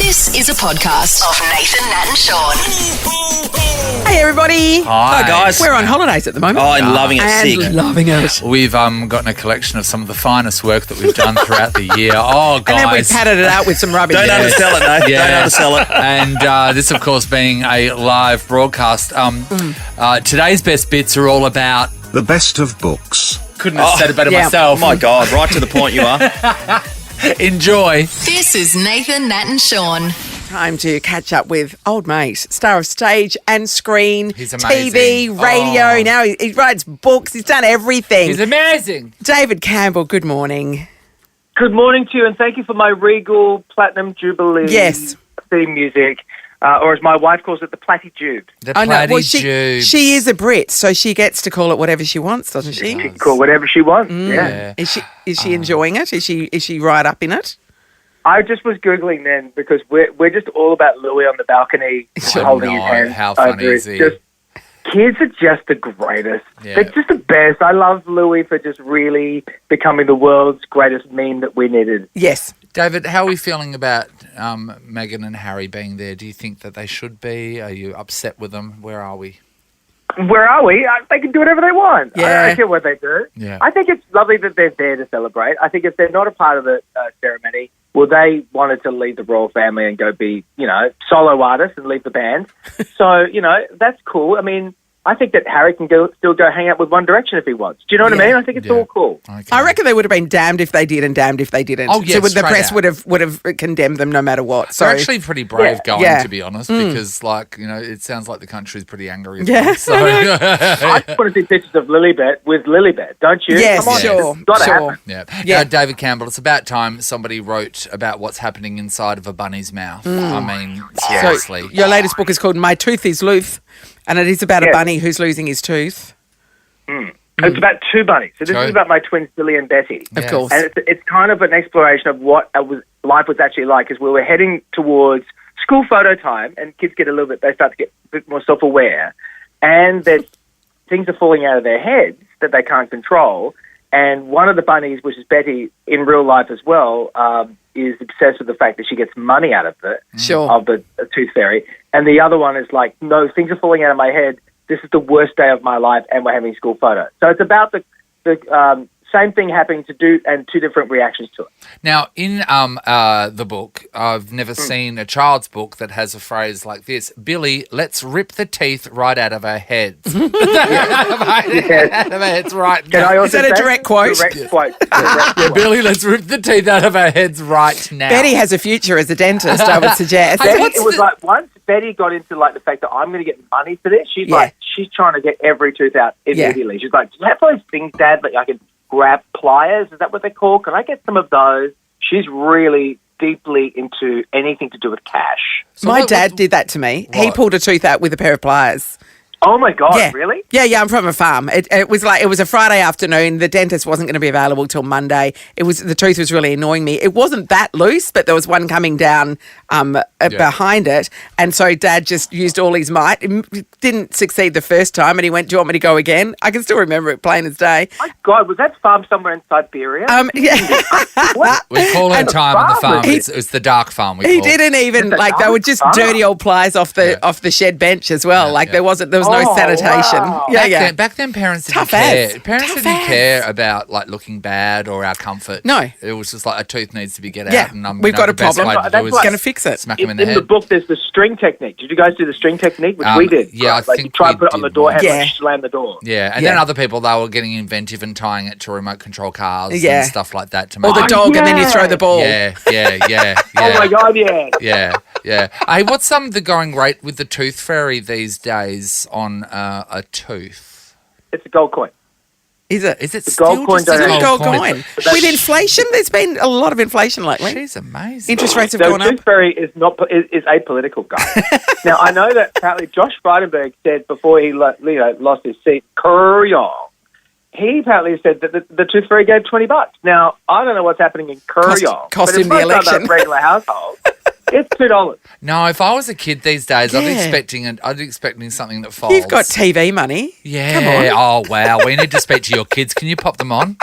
This is a podcast of Nathan, Nat and Sean. Hey, everybody. Hi, guys. We're on holidays at the moment. Oh, I'm loving it. And Sick. loving it. We've gotten a collection of some of the finest work that we've done throughout the year. Oh, guys. And then we padded it out with some rubbish. Don't undersell it, no. Yeah. Don't undersell it. And this, of course, being a live broadcast. Today's best bits are all about... The best of books. Couldn't have said it better yeah. myself. Oh, my God. Right to the point you are. Enjoy. This is Nathan, Nat and Sean. Time to catch up with old mate, star of stage and screen, He's TV, amazing. radio. Oh. Now he writes books. He's done everything. He's amazing. David Campbell, good morning. Good morning to you, and thank you for my Regal Platinum Jubilee Yes. theme music, or as my wife calls it, the Platitude. The I know. Well, Platitude. she is a Brit, so she gets to call it whatever she wants, doesn't she? She can call whatever she wants. Yeah. Yeah. Is she enjoying it? Is she right up in it? I just was Googling then because we're just all about Louis on the balcony holding his No, hand. how funny over is it. he? Just, kids are just the greatest. Yeah. They're just the best. I love Louis for just really becoming the world's greatest meme that we needed. Yes. David, how are we feeling about Meghan and Harry being there? Do you think that they should be? Are you upset with them? Where are we? Where are we? They can do whatever they want. Yeah. I don't care what they do. Yeah. I think it's lovely that they're there to celebrate. I think if they're not a part of the ceremony, well, they wanted to leave the royal family and go be, solo artists and leave the band. So, that's cool. I mean, I think that Harry can still go hang out with One Direction if he wants. Do you know what I mean? I think it's all cool. Okay. I reckon they would have been damned if they did and damned if they didn't. Oh, yes, so the straight press out. would have condemned them no matter what. So They're actually pretty brave going, Yeah. to be honest, because, it sounds like the country's pretty angry. As Yeah. well. So, I just want to see pictures of Lilibet with Lilibet, don't you? Yes, Come on, sure, it's gotta sure. happen. yeah. Yeah. David Campbell, it's about time somebody wrote about what's happening inside of a bunny's mouth. I mean, seriously. So your latest book is called My Tooth is Loose, and it is about a Yes. bunny who's losing his tooth. It's about two bunnies. So this Sure. is about my twins, Billy and Betty. Of Yes. course. And it's kind of an exploration of what life was actually like as we were heading towards school photo time, and kids they start to get a bit more self-aware, and that things are falling out of their heads that they can't control. And one of the bunnies, which is Betty, in real life as well, is obsessed with the fact that she gets money out of it, Sure. of the tooth fairy. And the other one is like, no, things are falling out of my head. This is the worst day of my life, and we're having school photo. So it's about the same thing happening to do and two different reactions to it. Now, in the book, I've never seen a child's book that has a phrase like this: Billy, let's rip the teeth right out of our heads. Out of our heads right Can now. I also Is that a say- direct quote? Direct quote. Yeah, Billy, let's rip the teeth out of our heads right now. Betty has a future as a dentist, I would suggest. Hey, Betty, what's it was the- like once Betty got into like the fact that I'm going to get money for this, she's Yeah. like, she's trying to get every tooth out immediately. She's like, do you have those things, Dad, that I can grab pliers? Is that what they're called? Can I get some of those? She's really deeply into anything to do with cash. So My what- dad did that to me. He What? pulled a tooth out with a pair of pliers. Oh my God, Yeah. really? Yeah, I'm from a farm. It was a Friday afternoon. The dentist wasn't going to be available till Monday. The tooth was really annoying me. It wasn't that loose, but there was one coming down behind it. And so Dad just used all his might. It didn't succeed the first time, and he went, "Do you want me to go again?" I can still remember it plain as day. My God, was that farm somewhere in Siberia? Yeah. What? We call it time on the farm. He- It's the dark farm. We He call it. didn't even It's a they were dark just farm. dirty old pliers off the shed bench as well. Yeah, There was no Oh, sanitation. wow. Yeah. Back then, parents didn't Tough care. ass. Parents Tough didn't ass. care about like looking bad or our comfort. No. It was just like a tooth needs to be get Yeah, out, and we've got the a best problem. way to That's do is why- Going to fix it. smack him in In the the head. book, there's the string technique. Did you guys do the string technique? Which we did. yeah, I Like, think you try we and put it on the did door one. and Yeah. slam the door. Yeah, and Yeah. then other people, they were getting inventive and tying it to remote control cars Yeah. and stuff like that to Or make the it- dog, and then you throw the ball. Yeah. Oh my God, yeah. Yeah. Hey, what's the going rate with the tooth fairy these days on a tooth? It's a gold coin. Is it? Is it The still gold coin just a donation. It's a gold coin. That's- With inflation, there's been a lot of inflation lately. She's amazing. Interest rates have So gone up. Tooth Fairy is apolitical, guys. Now, I know that apparently Josh Frydenberg said before he lost his seat, Kurryong, he apparently said that the Tooth Fairy gave $20. Now, I don't know what's happening in Kurryong. Cost but him the if most other election. regular household, it's $2. No, if I was a kid these days, I'd be Yeah. expecting something that folds. You've got TV money. Yeah. Come on. Oh, wow. We need to speak to your kids. Can you pop them on?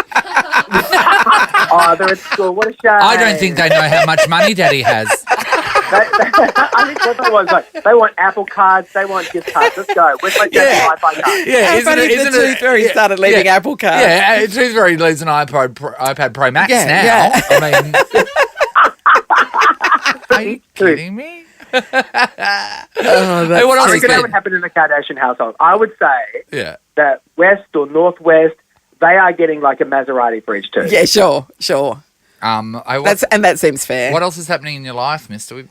Oh, they're at school. What a shame. I don't think they know how much money Daddy has. I think what they want is like, they want Apple cards, they want gift cards. Let's go. Where's my Wi-Fi card? Yeah, How funny if the Tooth Fairy started leaving Apple cards. Yeah, Tooth Fairy leaves an iPad Pro Max Yeah, now. yeah. I mean, are you kidding me? Oh, Hey, what else I is reckon that good? would happen in the Kardashian household. I would say Yeah. that West or Northwest, they are getting like a Maserati for each tooth. Yeah, sure. That seems fair. What else is happening in your life, mister? We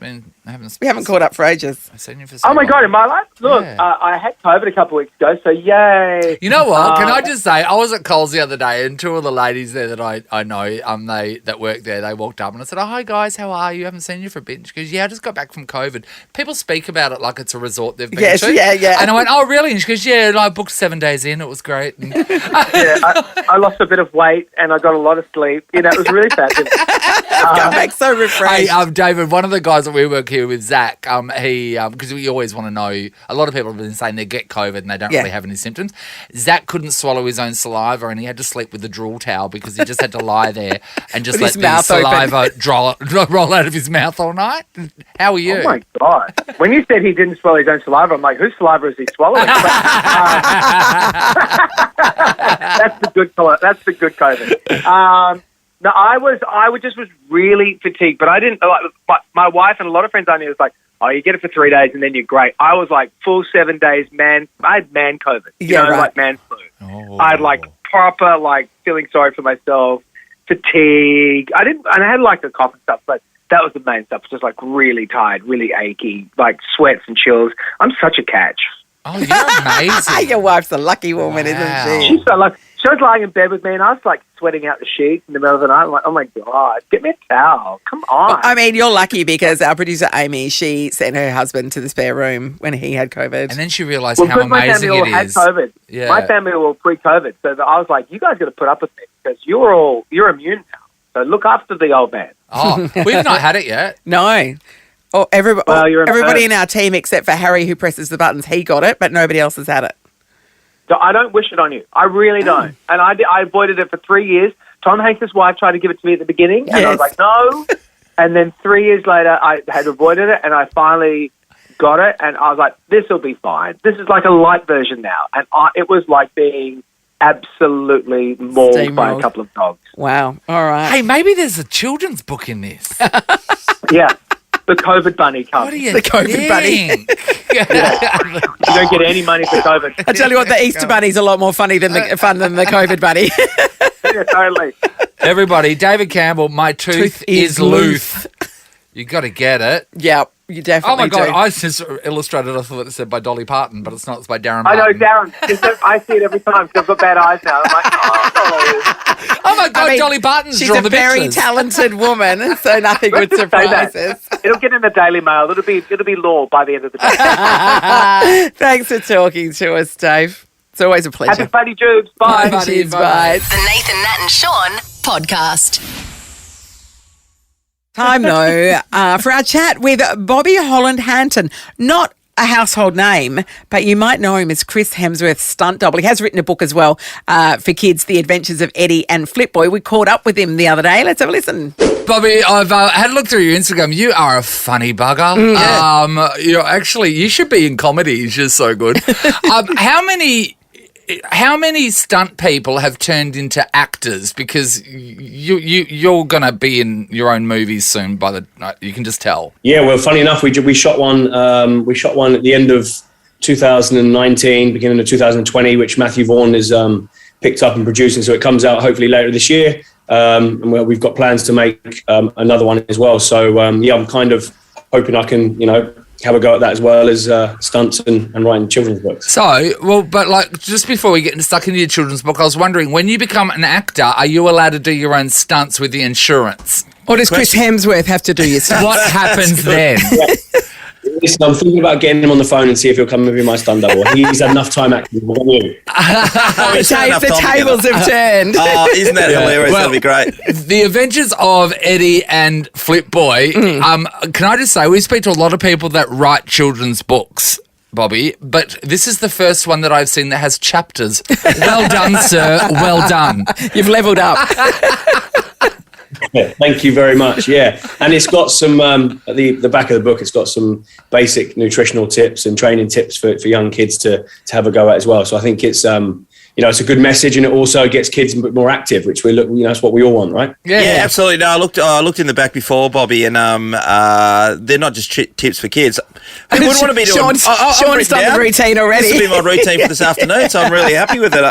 haven't caught up for ages. I've seen you for so Oh my long. God, in my life? Look, Yeah. I had COVID a couple of weeks ago, so yay. You know what? Can I just say, I was at Coles the other day, and two of the ladies there that I know, that work there, they walked up and I said, "Oh, hi guys, how are you? Haven't seen you for a bit." And she goes, "Yeah, I just got back from COVID." People speak about it like it's a resort they've been Yes, to. yeah. And I went, "Oh, really?" And she goes, "Yeah, and I booked 7 days in. It was great." And Yeah, I lost a bit of weight and I got a lot of sleep. You know, it was really fabulous. Come back so refreshed. Hey, David, one of the guys that we work here with, Zach, because we always want to know, a lot of people have been saying they get COVID and they don't really have any symptoms. Zach couldn't swallow his own saliva and he had to sleep with a drool towel because he just had to lie there and just With let his the mouth saliva roll out of his mouth all night. How are you? Oh my God. When you said he didn't swallow his own saliva, I'm like, whose saliva is he swallowing? That's the good COVID. No, I just was really fatigued, but I didn't. But my wife and a lot of friends I knew was like, "Oh, you get it for 3 days and then you're great." I was like full 7 days, man. I had man COVID, like man flu. Oh. I had like proper like feeling sorry for myself, fatigue. And I had like a cough and stuff, but that was the main stuff. Just like really tired, really achy, like sweats and chills. I'm such a catch. Oh, you're amazing. Your wife's a lucky woman, Wow. isn't she? She's so lucky. She was lying in bed with me, and I was like sweating out the sheets in the middle of the night. I'm like, "Oh my God, get me a towel! Come on!" I mean, you're lucky because our producer Amy, she sent her husband to the spare room when he had COVID. And then she realised how because my amazing family all it had is. COVID. Yeah. My family were all pre-COVID, so I was like, "You guys got to put up with me because you're immune now. So look after the old man." Oh, we've not had it yet. No. Oh, Well, you're everybody in in our team except for Harry who presses the buttons, he got it, but nobody else has had it. So I don't wish it on you. I really don't. And I avoided it for 3 years. Tom Hanks' wife tried to give it to me at the beginning, and I was like, no. And then 3 years later, I had avoided it, and I finally got it, and I was like, this will be fine. This is like a light version now. And it was like being absolutely mauled by a couple of dogs. Wow. All right. Hey, maybe there's a children's book in this. Yeah. The COVID bunny comes. What are you The COVID bunny. bunny? You don't get any money for COVID. I tell you what, the Easter Bunny's a lot more fun than the COVID Bunny. Yeah, totally. Everybody, David Campbell, my tooth is loose. You got to get it. Yeah, you Oh definitely my God, do. I just illustrated, I thought it said by Dolly Parton, but it's not, it's by Darren I Parton. know, Darren. I see it every time because I've got bad eyes now. I'm like, oh. Oh my God, I mean, Dolly Parton's She's drawn a the very pictures. talented woman, so nothing would Let's just say surprise that. us. It'll get in the Daily Mail. It'll be law by the end of the day. Thanks for talking to us, Dave. It's always a pleasure. Happy Buddy Jubes. Bye. Bye, buddy. Cheers, Bye. bye. The Nathan, Nat and Sean podcast. Time though for our chat with Bobby Holland Hanton. Not a household name, but you might know him as Chris Hemsworth's stunt double. He has written a book as well for kids, The Adventures of Eddie and Flipboy. We caught up with him the other day. Let's have a listen. Bobby, I've had a look through your Instagram. You are a funny bugger. You should be in comedy. You're just so good. How many stunt people have turned into actors? Because you're gonna be in your own movies soon. You can just tell. Yeah, well, funny enough, we shot one. We shot one at the end of 2019, beginning of 2020, which Matthew Vaughn is picked up and producing. So it comes out hopefully later this year. And we've got plans to make another one as well. So I'm kind of hoping I can, have a go at that as well as stunts and writing children's books. So, just before we get stuck into your children's book, I was wondering, when you become an actor, are you allowed to do your own stunts with the insurance? Or does Chris Hemsworth have to do your stuff? What happens then? Listen, I'm thinking about getting him on the phone and see if he'll come and be my stunt double. He's had enough time acting. What about you? The tables have turned. Oh, isn't that hilarious? Well, That'll be great. The Adventures of Eddie and Flipboy. Can I just say, we speak to a lot of people that write children's books, Bobby, but this is the first one that I've seen that has chapters. Well done, sir. Well done. You've levelled up. Yeah, thank you very much. Yeah, and it's got some at the back of the book. It's got some basic nutritional tips and training tips for young kids to have a go at as well. So I think it's it's a good message, and it also gets kids a bit more active, which that's what we all want, right? Yeah, absolutely. No, I looked in the back before, Bobby, and they're not just tips for kids. Who wouldn't want to be doing? Sean's done the routine already. This will be my routine for this afternoon, so I'm really happy with it.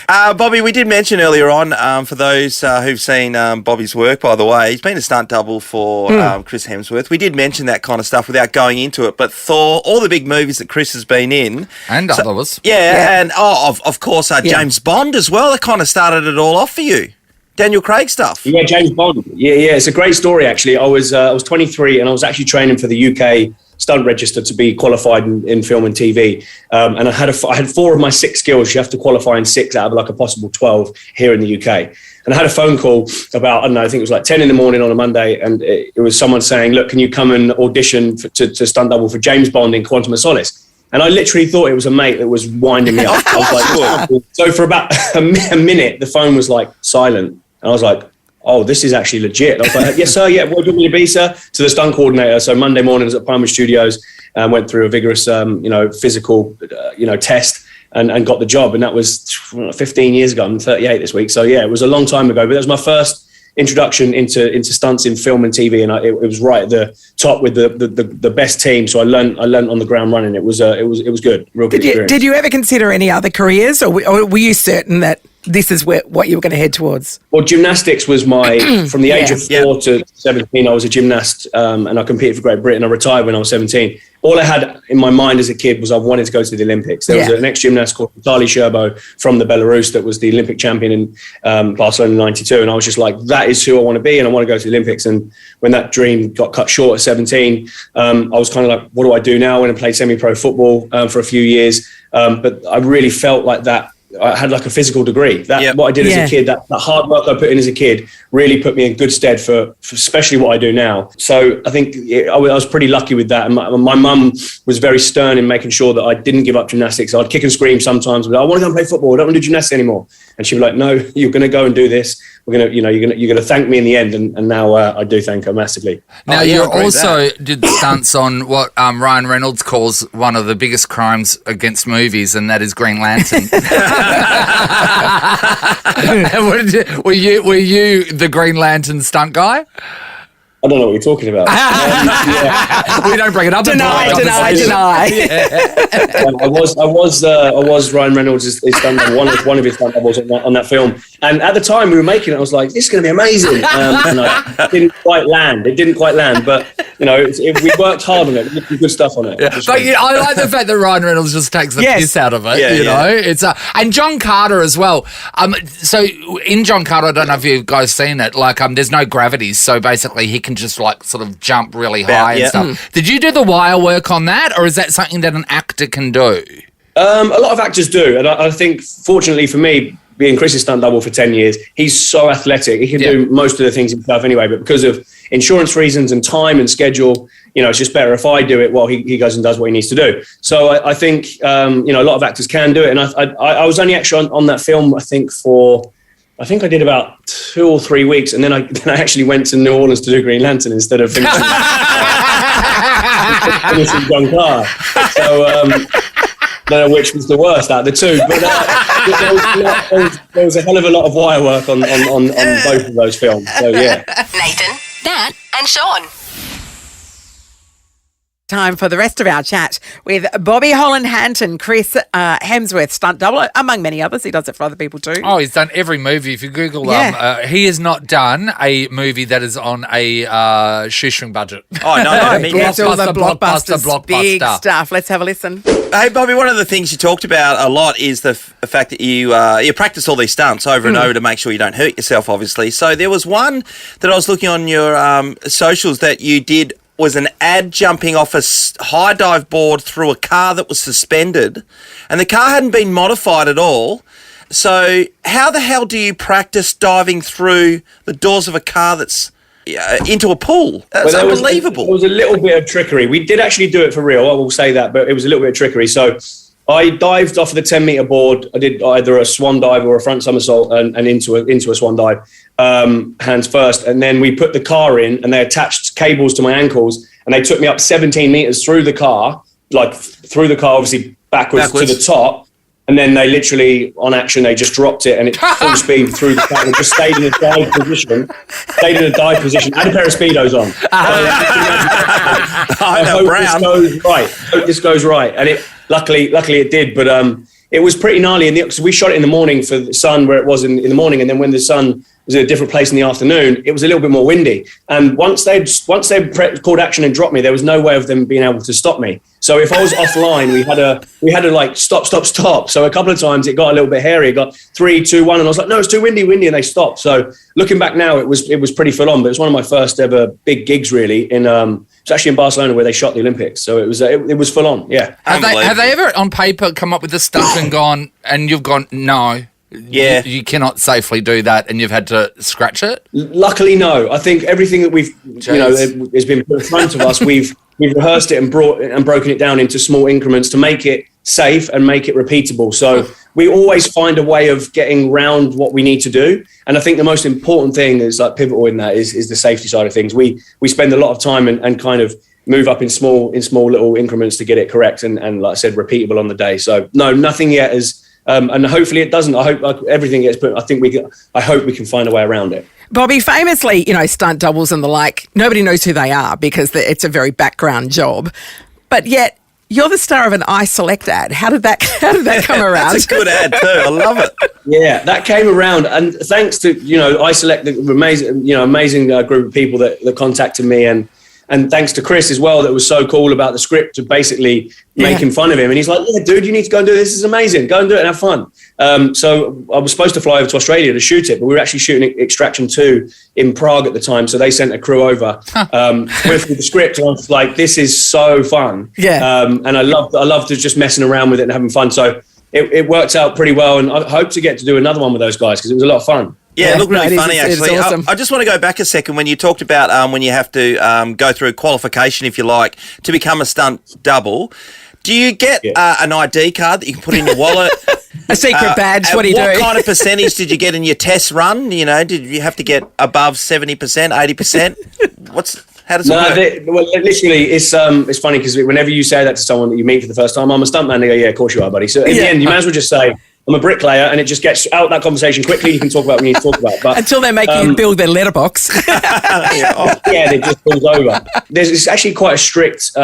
Bobby, we did mention earlier on, for those who've seen Bobby's work, by the way, he's been a stunt double for Chris Hemsworth. We did mention that kind of stuff without going into it, but Thor, all the big movies that Chris has been in, and others, and of course. James Bond as well. That kind of started it all off for you. Daniel Craig stuff. Yeah, James Bond. Yeah. It's a great story, actually. I was 23 and I was actually training for the UK stunt register to be qualified in film and TV. And I had 4 of my 6 skills. You have to qualify in 6 out of like a possible 12 here in the UK. And I had a phone call about, I don't know, I think it was like 10 in the morning on a Monday. And it was someone saying, look, can you come and audition to stunt double for James Bond in Quantum of Solace? And I literally thought it was a mate that was winding me up. I was like, so for about a minute, the phone was like silent. And I was like, oh, this is actually legit. I was like, yes, sir. Yeah, what do you want me to be, sir? To the stunt coordinator. So Monday mornings at Palmer Studios, went through a vigorous, physical, test and got the job. And that was 15 years ago. I'm 38 this week. So yeah, it was a long time ago, but that was my first introduction into stunts in film and TV, and it was right at the top with the best team. So I learned on the ground running. It was good, real good experience. Did you ever consider any other careers, or were you certain that this is what you were going to head towards? Well, gymnastics was from the age of 4 to 17, I was a gymnast, and I competed for Great Britain. I retired when I was 17. All I had in my mind as a kid was I wanted to go to the Olympics. There was an ex-gymnast called Vitaly Sherbo from the Belarus that was the Olympic champion in Barcelona in 92. And I was just like, that is who I want to be, and I want to go to the Olympics. And when that dream got cut short at 17, I was kind of like, what do I do now? I went and played semi-pro football for a few years. But I really felt like that. I had like a physical degree. What I did as a kid, that hard work I put in as a kid really put me in good stead for especially what I do now. So I think I was pretty lucky with that. And my mum was very stern in making sure that I didn't give up gymnastics. I'd kick and scream sometimes, but I want to go and play football. I don't want to do gymnastics anymore. And she'd be like, no, you're going to go and do this. We're going to, you're going to thank me in the end. And now I do thank her massively. Now you also did stunts on what Ryan Reynolds calls one of the biggest crimes against movies, and that is Green Lantern. Were you the Green Lantern stunt guy? I don't know what you're talking about. We don't bring it up. Deny. I was Ryan Reynolds' stunt double, one of his stunt doubles on that film. And at the time we were making it, I was like, this is going to be amazing. And it didn't quite land. But we worked hard on it. We did some good stuff on it. Yeah. But I like the fact that Ryan Reynolds just takes the piss out of it. It's and John Carter as well. So in John Carter, I don't know if you guys seen it. Like, there's no gravity, so basically he can just like sort of jump really high and stuff. Did you do the wire work on that, or is that something that an actor can do? A lot of actors do, and I think fortunately for me, being Chris's stunt double for 10 years, he's so athletic. He can do most of the things himself anyway, but because of insurance reasons and time and schedule, it's just better if I do it while he goes and does what he needs to do. So I think, a lot of actors can do it. And I was only actually on that film, I think I did about 2 or 3 weeks, and then I actually went to New Orleans to do Green Lantern instead of finishing John Carr. So I don't know which was the worst out of the two, but there was a hell of a lot of wire work on both of those films. So yeah. Nathan, Nat, and Sean. Time for the rest of our chat with Bobby Holland Hanton, Chris Hemsworth, stunt double, among many others. He does it for other people too. Oh, he's done every movie. If you Google he has not done a movie that is on a shoestring budget. Oh, no. It's all the blockbuster, big stuff. Let's have a listen. Hey, Bobby, one of the things you talked about a lot is the fact that you practice all these stunts over and over to make sure you don't hurt yourself, obviously. So there was one that I was looking on your socials that you did was an ad jumping off a high dive board through a car that was suspended, and the car hadn't been modified at all. So how the hell do you practice diving through the doors of a car that's into a pool? That's unbelievable. There was a little bit of trickery. We did actually do it for real, I will say that, but it was a little bit of trickery. So I dived off of the 10-meter board. I did either a swan dive or a front somersault and into a swan dive, hands first. And then we put the car in, and they attached cables to my ankles, and they took me up 17 meters through the car, obviously backwards to the top. And then they literally, on action, they just dropped it, and it full speed through the car and just stayed in a dive position. I had a pair of Speedos on. I hope this goes right. And it luckily it did. But it was pretty gnarly. Because we shot it in the morning for the sun, where it was in the morning. And then when the sun was in a different place in the afternoon, it was a little bit more windy. And once they called action and dropped me, there was no way of them being able to stop me. So if I was offline, we had to like stop. So a couple of times it got a little bit hairy. It got 3, 2, 1, and I was like, no, it's too windy, and they stopped. So looking back now, it was pretty full on. But it was one of my first ever big gigs, really. It's actually in Barcelona where they shot the Olympics. So it was full on. Yeah. Have they ever on paper come up with a stunt and you've gone, no? Yeah, you cannot safely do that, and you've had to scratch it. Luckily, no. I think everything that we've, has been put in front of us, we've rehearsed it and broken it down into small increments to make it safe and make it repeatable. So we always find a way of getting round what we need to do. And I think the most important thing is like pivotal in that is the safety side of things. We spend a lot of time and kind of move up in small little increments to get it correct and like I said, repeatable on the day. So no, nothing yet is. And hopefully it doesn't. I hope everything gets put. I hope we can find a way around it. Bobby, famously, stunt doubles and the like, nobody knows who they are because it's a very background job. But yet, you're the star of an iSelect ad. How did that come around? That's a good ad too. I love it. Yeah, that came around, and thanks to iSelect, the amazing group of people that contacted me, and thanks to Chris as well, that was so cool about the script of basically making fun of him. And he's like, yeah, dude, you need to go and do this. This is amazing. Go and do it and have fun. So I was supposed to fly over to Australia to shoot it, but we were actually shooting Extraction 2 in Prague at the time. So they sent a crew over with the script. And I was like, this is so fun. Yeah. And I loved just messing around with it and having fun. So it worked out pretty well. And I hope to get to do another one with those guys because it was a lot of fun. Yeah, it looked really funny, actually. Awesome. I just want to go back a second when you talked about when you have to go through qualification, if you like, to become a stunt double. Do you get an ID card that you can put in your wallet? A secret badge? What do you do? What kind of percentage did you get in your test run? Did you have to get above 70%, 80%? How does it work? Well, literally, it's funny because whenever you say that to someone that you meet for the first time, I'm a stuntman, they go, yeah, of course you are, buddy. So in the end, you might as well just say, I'm a bricklayer, and it just gets out that conversation quickly. You can talk about what you need to talk about. But until they're making you build their letterbox. It just falls over. It's actually quite a strict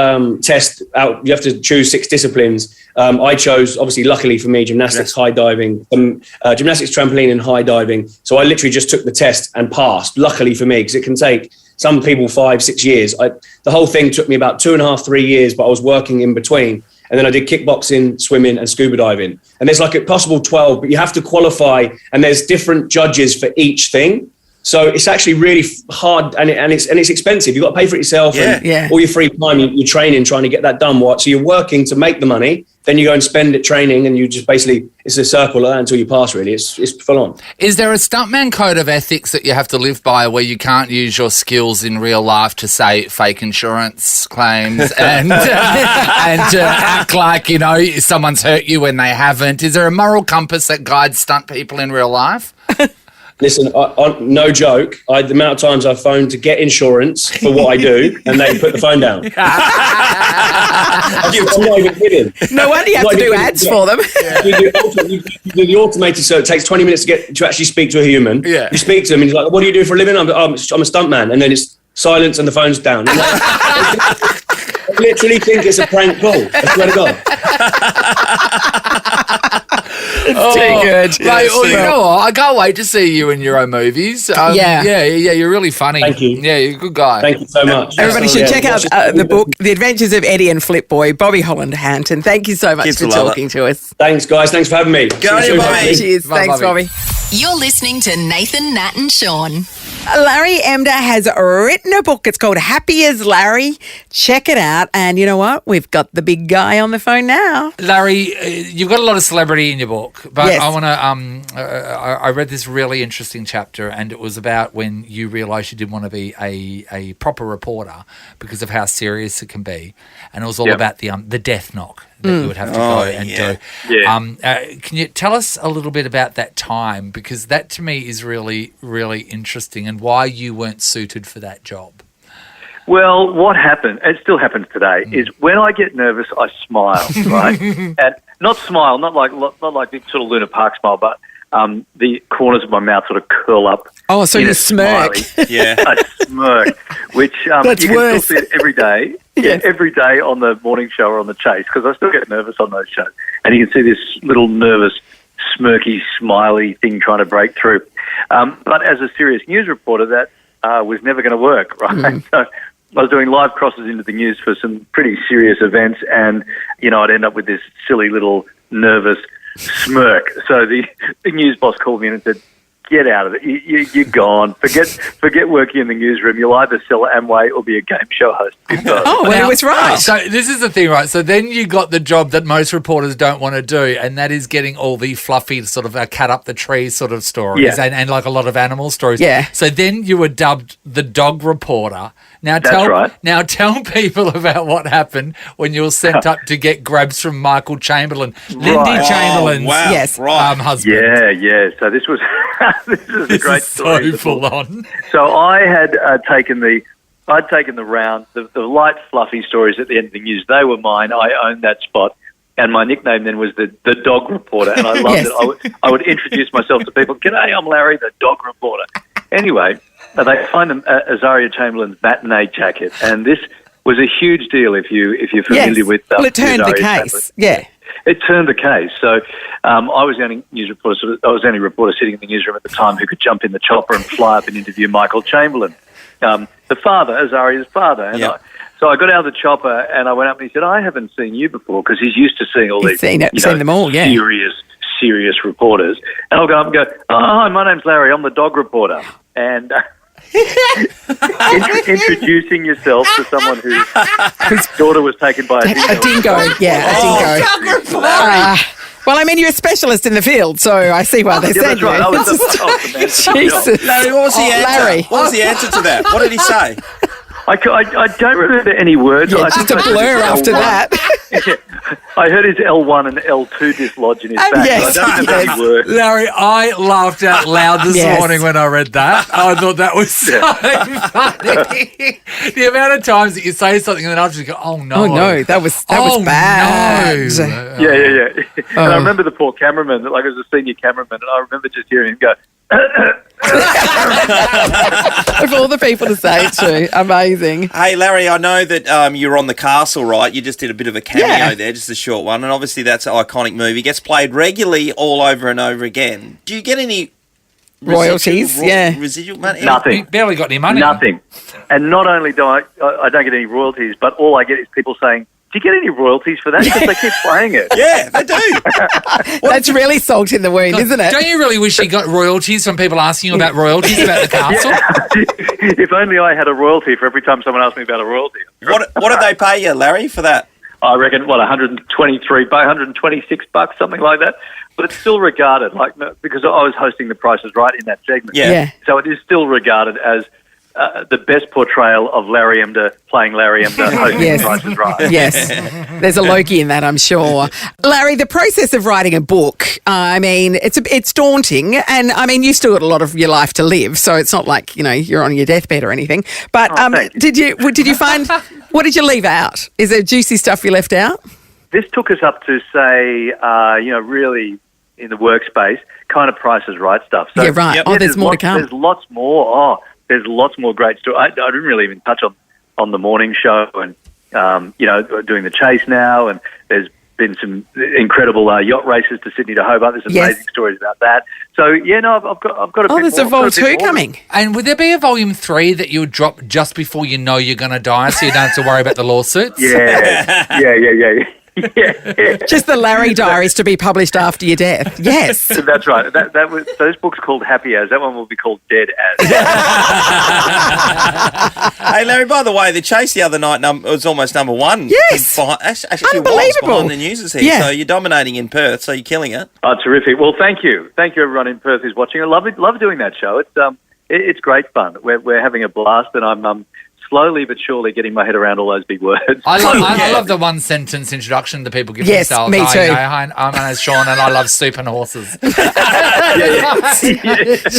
test out. You have to choose 6 disciplines. I chose, obviously, luckily for me, gymnastics, high diving, gymnastics, trampoline, and high diving. So I literally just took the test and passed, luckily for me, because it can take some people 5-6 years. The whole thing took me about 2.5, 3 years, but I was working in between. And then I did kickboxing, swimming, and scuba diving. And there's like a possible 12, but you have to qualify, and there's different judges for each thing. So it's actually really hard, and it's expensive. You've got to pay for it yourself, and all your free time you're training, trying to get that done. So you're working to make the money, then you go and spend it training, and you just basically, it's a circle until you pass, really. It's full on. Is there a stuntman code of ethics that you have to live by where you can't use your skills in real life to say fake insurance claims and act like, someone's hurt you when they haven't? Is there a moral compass that guides stunt people in real life? Listen, no joke, the amount of times I've phoned to get insurance for what I do, and they put the phone down. I'm not even kidding. No wonder you have to do ads for them. You do the automated, so it takes 20 minutes to actually speak to a human. Yeah. You speak to them, and he's like, what do you do for a living? I'm a stuntman. And then it's silence and the phone's down. I literally think it's a prank call. I swear to God. It's too good. You know what? I can't wait to see you in your own movies. Yeah, you're really funny. Thank you. Yeah, you're a good guy. Thank you so much. Everybody should check out the book, The Adventures of Eddie and Flipboy, Bobby Holland Hanton. Thank you so much for talking to us. Thanks, guys. Thanks for having me. Go on, Bobby. Cheers. Thanks, Bobby. You're listening to Nathan, Nat and Sean. Larry Emdur has written a book. It's called Happy as Larry. Check it out. And you know what? We've got the big guy on the phone now. Larry, you've got a lot of celebrity in your book. book, but Yes. I want to. I read this really interesting chapter, and it was about when you realised you didn't want to be a proper reporter because of how serious it can be, and it was all about the death knock that you would have to go and do. Yeah. Can you tell us a little bit about that time, because that to me is really, really interesting, and why you weren't suited for that job? Well, what happened, it still happens today, is when I get nervous, I smile, right? And not smile, not like the sort of Luna Park smile, but the corners of my mouth sort of curl up. Oh, so in you a smirk. Yeah. A smirk, which you That's can worse. still see it every day. Yes. Every day on the morning show or on the chase, because I still get nervous on those shows. And you can see this little nervous, smirky, smiley thing trying to break through. But as a serious news reporter, that was never going to work, right? So I was doing live crosses into the news for some pretty serious events, and, I'd end up with this silly little nervous smirk. So the news boss called me in and said, "Get out of it. You're gone. Forget working in the newsroom. You'll either sell Amway or be a game show host." Oh, well, it was right. So this is the thing, right? So then you got the job that most reporters don't want to do, and that is getting all the fluffy sort of cat up the tree sort of stories, Yeah. and like a lot of animal stories. Yeah. So then you were dubbed the dog reporter. Now That's right. Now tell people about what happened when you were sent up to get grabs from Michael Chamberlain, Lindy Chamberlain's wow. Yes. Right. husband. Yeah. So this was this is a This great is story. so full on. So I had taken the round, the light, fluffy stories at the end of the news. They were mine. I owned that spot. And my nickname then was the dog reporter. And I loved Yes. it. I would introduce myself to people. "G'day, I'm Larry, the dog reporter." Anyway, they find Azaria Chamberlain's matinee jacket. And this was a huge deal if you're familiar Yes. with Well, it turned the Azaria case. Yeah. It turned the case. So I was the only reporter sitting in the newsroom at the time who could jump in the chopper and fly up and interview Michael Chamberlain, the father, Azaria's father. And Yep. so I got out of the chopper and I went up and he said, "I haven't seen you before," because he's used to seeing all He's these seen them all, yeah. serious reporters. And I'll go up and go, "Oh, hi, my name's Larry. I'm the dog reporter." And introducing yourself to someone whose daughter was taken by a dingo. A dingo. Yeah, a dingo. Well, I mean, you're a specialist in the field, so I see why they Yeah, sent that's right. you. I was the man for the job. Jesus. Larry, what was the answer? Larry. What was the answer to that? What did he say? I don't remember any words. Yeah, I just think a I heard blur his after L1. that. I heard his L1 and L2 dislodge in his back. Yes. I don't remember any words. Larry, I laughed out loud this Yes. morning when I read that. I thought that was so funny. The amount of times that you say something and then after you go, "Oh no, Oh, no, that was bad. No. Yeah. And I remember the poor cameraman, like I was a senior cameraman, and I remember just hearing him go, Of all the people to say it to. Amazing. Hey, Larry, I know that you were on The Castle, right? You just did a bit of a cameo Yeah. there, just a short one. And obviously that's an iconic movie. Gets played regularly all over and over again. Do you get any Royalties, yeah. residual money? You nothing. barely got any money. Nothing. And not only do I don't get any royalties, but all I get is people saying, "Do you get any royalties for that?" Because they keep playing it. Yeah, they do. That's really salt in the wound, isn't it? Don't you really wish you got royalties from people asking you about royalties about the castle? If only I had a royalty for every time someone asked me about a royalty. What did they pay you, Larry, for that? I reckon, $126, something like that. But it's still regarded, because I was hosting The Price is Right in that segment. Yeah. So it is still regarded as the best portrayal of Larry Emdur playing Larry Emdur hosting Yes. The Price is Right. Yes, there's a Loki in that, I'm sure. Larry, the process of writing a book, I mean, it's daunting, and I mean, you still got a lot of your life to live, so it's not like you're on your deathbed or anything. But thank you. did you find what did you leave out? Is there juicy stuff you left out? This took us up to, say, really in the workspace, kind of Price is Right stuff. So, Yeah, right. Yep. Oh, there's more to come. There's lots more. There's lots more great stories. I didn't really even touch on the morning show and, doing the chase now. And there's been some incredible yacht races to Sydney to Hobart. There's Yes. amazing stories about that. So, I've got a bit more. There's a Vol 2 coming. And would there be a volume 3 that you would drop just before you know you're going to die, so you don't have to worry about the lawsuits? Yeah. Yeah. Just the Larry Diaries to be published after your death. Yes. That's right. That was those books called Happy As. That one will be called Dead As. Hey, Larry, by the way, the chase the other night was almost number one. Yes. Actually, it was Unbelievable. behind the newsers here. Yeah. So you're dominating in Perth, so you're killing it. Oh, terrific. Well, thank you. Thank you, everyone in Perth who's watching. I love doing that show. It's great fun. We're having a blast, and I'm slowly but surely getting my head around all those big words. I love the one sentence introduction that people give Yes, themselves. me too. Hi, I'm Anna's Sean, and I love soup and horses.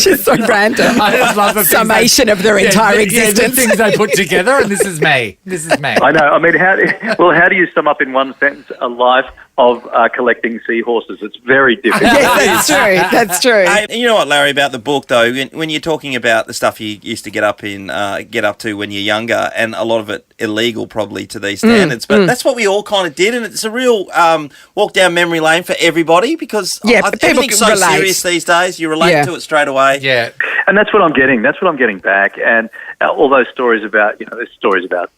Just so random. I just love the summation of their entire the existence. things they put together, and this is me. I know. I mean, how do you sum up in one sentence a life of collecting seahorses? It's very difficult. Yes, that's true. That's true. Hey, you know what, Larry, about the book though, when you're talking about the stuff you used to get up to when you're younger, and a lot of it illegal probably to these standards, but that's what we all kind of did, and it's a real walk down memory lane for everybody because people everything's so relate. serious these days. You relate to it straight away. Yeah. And that's what I'm getting. That's what I'm getting back. And all those stories about, there's stories about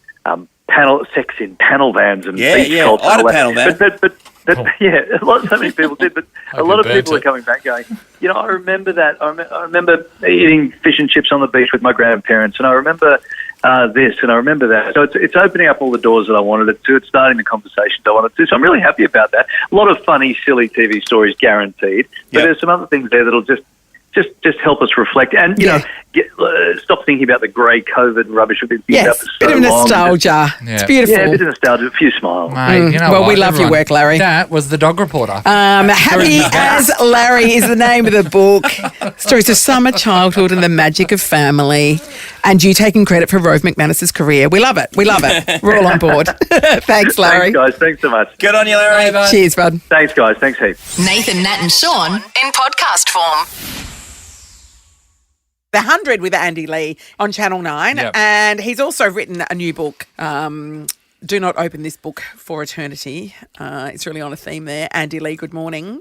sex in panel vans and beach culture. I had a panel van. But so many people did. But a lot of people are coming back going, I remember that. I remember eating fish and chips on the beach with my grandparents, and I remember this, and I remember that. So it's opening up all the doors that I wanted it to. It's starting the conversations I wanted to. So I'm really happy about that. A lot of funny, silly TV stories guaranteed. But there's some other things there that'll just help us reflect and stop thinking about the grey COVID rubbish we've been thinking about for so bit of long. nostalgia. Yeah. It's beautiful. Yeah, a bit of nostalgia, a few smiles. Mate, you know Well, what, we love your work, Larry. That was the Dog Reporter. Happy as Larry is the name of the book. Stories of summer childhood and the magic of family. And you taking credit for Rove McManus's career. We love it. We love it. We're all on board. Thanks, Larry. Thanks, guys. Thanks so much. Good on you, Larry. Cheers, bud. Thanks, guys. Thanks heaps. Nathan, Nat and Sean in podcast form. The 100 with Andy Lee on Channel 9. Yep. And he's also written a new book, Do Not Open This Book for Eternity. It's really on a theme there. Andy Lee, good morning.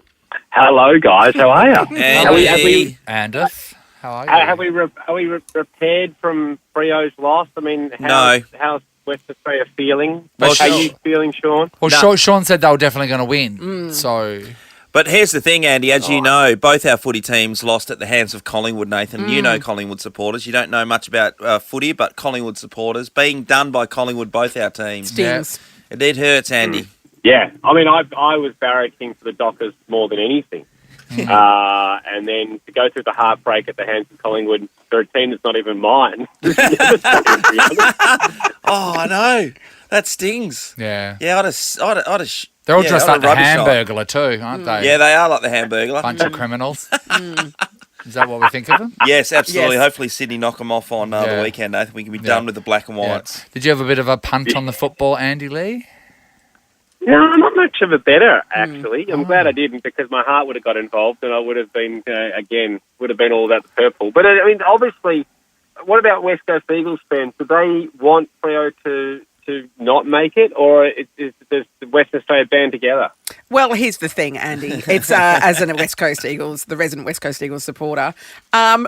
Hello, guys. How are you? Andy. Andif, how are you? Are we repaired from Frio's loss? I mean, how's West Australia feeling? Well, How are you feeling, Sean? Well, Sean said they were definitely going to win. So... But here's the thing, Andy, as you know, both our footy teams lost at the hands of Collingwood, Nathan. You know Collingwood supporters. You don't know much about footy, but Collingwood supporters. Being done by Collingwood, both our teams. Stings. It hurts, Andy. Yeah. I mean, I was barracking for the Dockers more than anything. And then to go through the heartbreak at the hands of Collingwood for a team that's not even mine. Oh, I know. That stings. Yeah. Yeah, I'd have They're all dressed like the rubbish Hamburglar too, aren't they? Yeah, they are like the Hamburglar. Bunch of criminals. Is that what we think of them? Yes, absolutely. Yes. Hopefully Sydney knock them off on the weekend, Nathan. We can be done with the black and whites. Did you have a bit of a punt on the football, Andy Lee? No, not much of a better, actually. I'm glad I didn't because my heart would have got involved and I would have been, all about the purple. But, I mean, obviously, what about West Coast Eagles fans? Do they want Freo to not make it, or does the Western Australia band together? Well, here's the thing, Andy. It's as a West Coast Eagles, the resident West Coast Eagles supporter.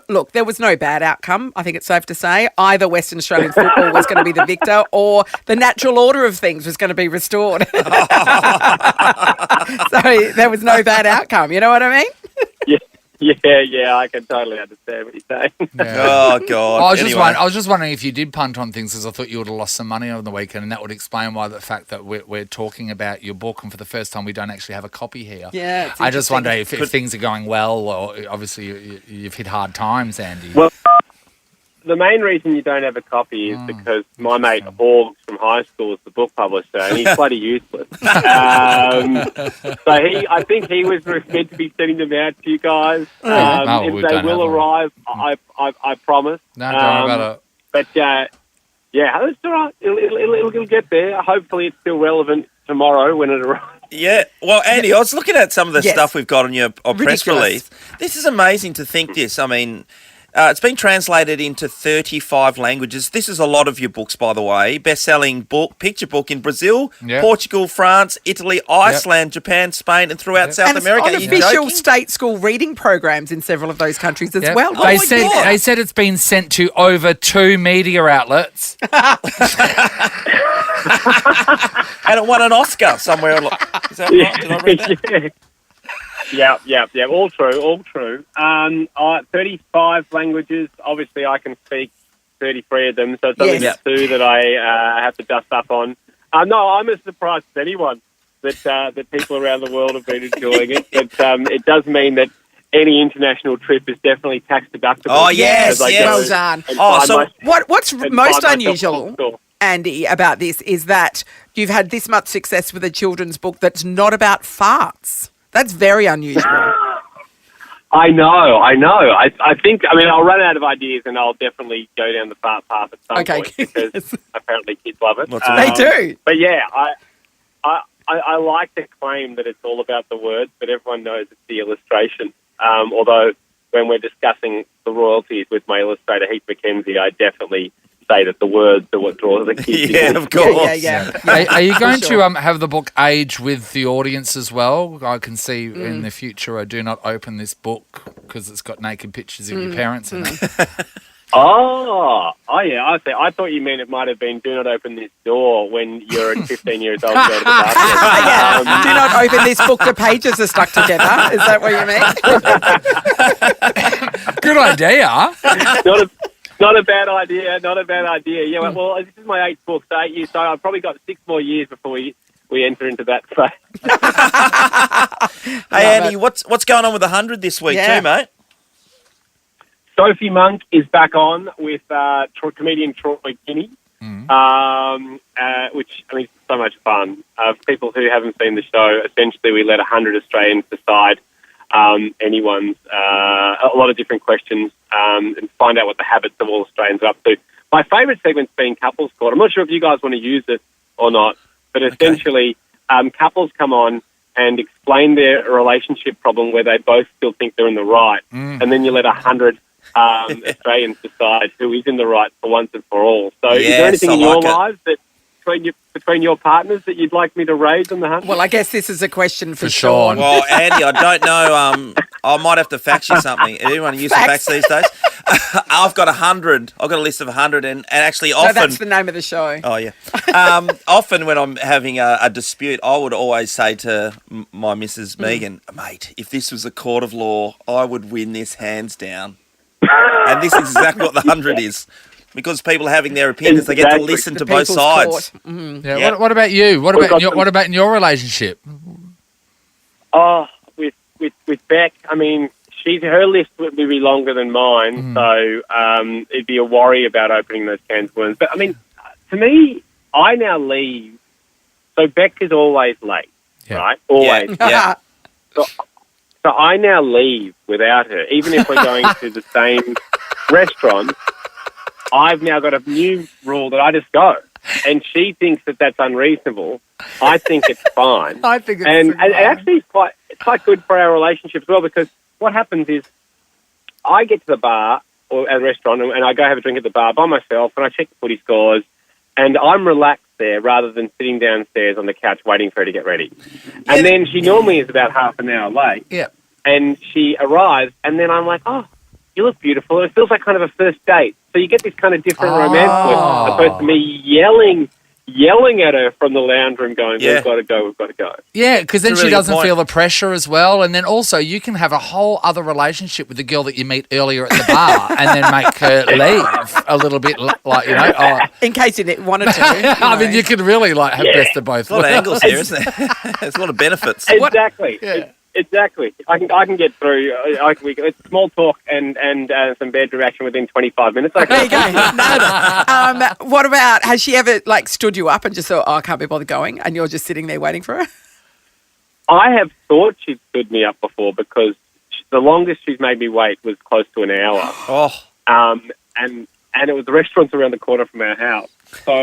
Look, there was no bad outcome. I think it's safe to say either Western Australian football was going to be the victor, or the natural order of things was going to be restored. So there was no bad outcome. You know what I mean? Yeah, I can totally understand what you're saying. Oh, God. I was just wondering if you did punt on things, because I thought you would have lost some money on the weekend, and that would explain why the fact that we're talking about your book, and for the first time we don't actually have a copy here. Yeah, it's I just wonder if interesting. things are going well, or obviously you've hit hard times, Andy. Well, the main reason you don't have a copy is because my mate Hawks from high school is the book publisher, and he's bloody useless. So I think he was meant to be sending them out to you guys. If they will arrive, I promise. No, don't worry about it. But it's all right. It'll get there. Hopefully, it's still relevant tomorrow when it arrives. Yeah, well, Andy, I was looking at some of the Yes. stuff we've got on your press Ridiculous. release. This is amazing to think this. I mean, it's been translated into 35 languages. This is a lot of your books, by the way. Best-selling picture book in Brazil, Portugal, France, Italy, Iceland, Japan, Spain, and throughout South And America. it's on Are you official joking? state school reading programs in several of those countries as Yep. well. They said it's been sent to over 2 media outlets. And it won an Oscar somewhere. Is that right? Did I read that? Yeah. All true. 35 languages. Obviously, I can speak 33 of them, so it's only Yes. two that I have to dust up on. No, I'm as surprised as anyone that people around the world have been enjoying it. But it does mean that any international trip is definitely tax deductible. Oh, yes, as I yes. go Well done. and Oh, find so my- What's and most find myself unusual, bookstore. Andy, about this is that you've had this much success with a children's book that's not about farts. That's very unusual. I know. I think, I'll run out of ideas and I'll definitely go down the fart path at some Okay. point because apparently kids love it. They do. But yeah, I like to claim that it's all about the words, but everyone knows it's the illustration. Although when we're discussing the royalties with my illustrator, Heath McKenzie, I definitely say that the words are what draws the kids. Yeah, in. of course. Yeah. Are you going sure. to have the book age with the audience as well? I can see in the future, I do not open this book because it's got naked pictures of your parents in it. Oh yeah. I thought you meant it might have been do not open this door when you're 15 years old and go to the bathroom. Do not open this book. The pages are stuck together. Is that what you mean? Good idea. Not a bad idea. Yeah, well, this is my 8th book, so 8 years, so I've probably got 6 more years before we enter into that phase. Hey, Andy, what's going on with 100 this week Yeah. too, mate? Sophie Monk is back on with comedian Troy Kinney, which, is so much fun. For people who haven't seen the show, essentially we let 100 Australians decide anyone's, a lot of different questions and find out what the habits of all Australians are up to. My favourite segment's been Couples Court. I'm not sure if you guys want to use it or not, but essentially couples come on and explain their relationship problem where they both still think they're in the right, and then you let 100 Australians decide who is in the right for once and for all. So is there anything in your lives that between your partners that you'd like me to raise on the 100? Well, I guess this is a question for Sean. Sean. Well, Andy, I don't know. I might have to fax you something. Anyone use fax these days? I've got 100. I've got a list of 100, and actually No, often. that's the name of the show. Oh yeah. Often when I'm having a dispute, I would always say to my Mrs. Megan, mate, if this was a court of law, I would win this hands down. And this is exactly what the 100 is. Because people are having their opinions, they get to listen The to both People's sides. Court. Mhm. Yeah. Yeah. What about you? What about in your relationship? Oh, with Beck, her list would be longer than mine, so it'd be a worry about opening those cans of worms. But to me, I now leave. So Beck is always late, right? Always. Yeah. So I now leave without her, even if we're going to the same restaurant. I've now got a new rule that I just go, and she thinks that that's unreasonable. I think it's fine. I think it's and fine. actually it's quite good for our relationship as well, because what happens is I get to the bar or at a restaurant and I go have a drink at the bar by myself and I check the footy scores and I'm relaxed there rather than sitting downstairs on the couch waiting for her to get ready. And then she normally is about half an hour late. Yeah. And she arrives and then I'm like, oh, you look beautiful. It feels like kind of a first date. So you get this kind of different romance with, as opposed to me yelling at her from the lounge room going, we've got to go. Yeah, because then That's a she really doesn't good point. feel the pressure as well. And then also you can have a whole other relationship with the girl that you meet earlier at the bar and then make her leave a little bit like, In case you wanted to. I mean, you could really have best of both There's a lot of worlds. angles here, isn't there? There's a lot of benefits. Exactly. Yeah. Exactly. I can get through. It's small talk and some bad direction within 25 minutes. There you go. No. What about, has she ever stood you up and just thought, oh, I can't be bothered going, and you're just sitting there waiting for her? I have thought she'd stood me up before because the longest she's made me wait was close to an hour. Oh. And it was the restaurants around the corner from our house. So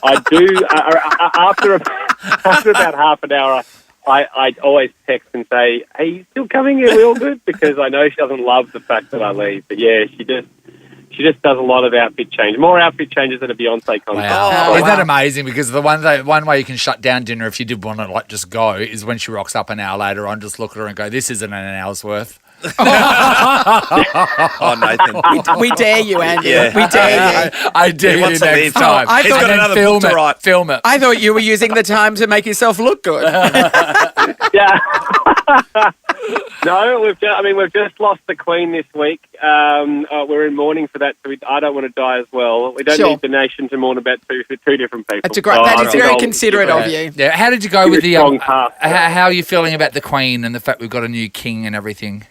I do after about half an hour. I always text and say, "Are you still coming? Are we all good?" Because I know she doesn't love the fact that I leave. But yeah, she just does a lot of outfit change, more outfit changes than a Beyonce concert. Wow. Isn't that amazing? Because the one way you can shut down dinner if you did want to just go is when she rocks up an hour later on, just look at her and go, this isn't an hour's worth. Oh, Nathan. We dare you, Andy. Yeah. We dare you. I dare He you wants to next leave. time. I He's thought- got And then another film book to it. write. Film it. I thought you were using the time to make yourself look good. Yeah. No, we've just lost the Queen this week. We're in mourning for that, so I don't want to die as well. We don't Sure. need the nation to mourn about two different people. That's a great. So That I is think very I'll considerate give of it- you. Yeah. How did you go Give with it the? strong pass. How are you feeling about the Queen and the fact we've got a new king and everything?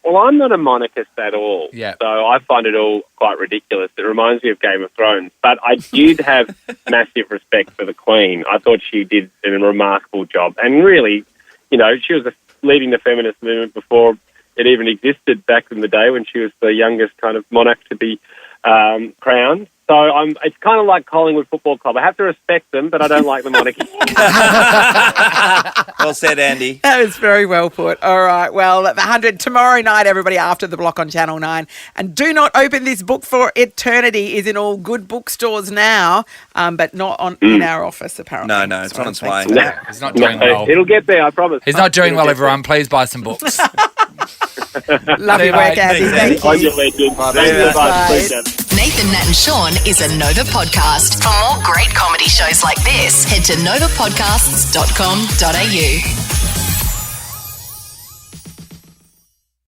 Well, I'm not a monarchist at all. Yeah. So I find it all quite ridiculous. It reminds me of Game of Thrones. But I did have massive respect for the Queen. I thought she did a remarkable job. And really, she was leading the feminist movement before it even existed back in the day when she was the youngest kind of monarch to be crowned. So it's kind of like Collingwood Football Club. I have to respect them, but I don't like the monarchy. Well said, Andy. That was very well put. All right. Well, at the 100 tomorrow night, everybody, after the block on Channel 9. And do not open this book for eternity is in all good bookstores now, but not in our office, apparently. No, it's on its way. He's not doing well. It'll get there, I promise. He's not doing well, everyone. Please buy some books. Love your work, Andy. Thanks, Thank On your you. legend. Bye. Thank you, Bye. bud. Appreciate it. Nathan, Nat and Sean is a Nova podcast. For more great comedy shows like this, head to novapodcasts.com.au.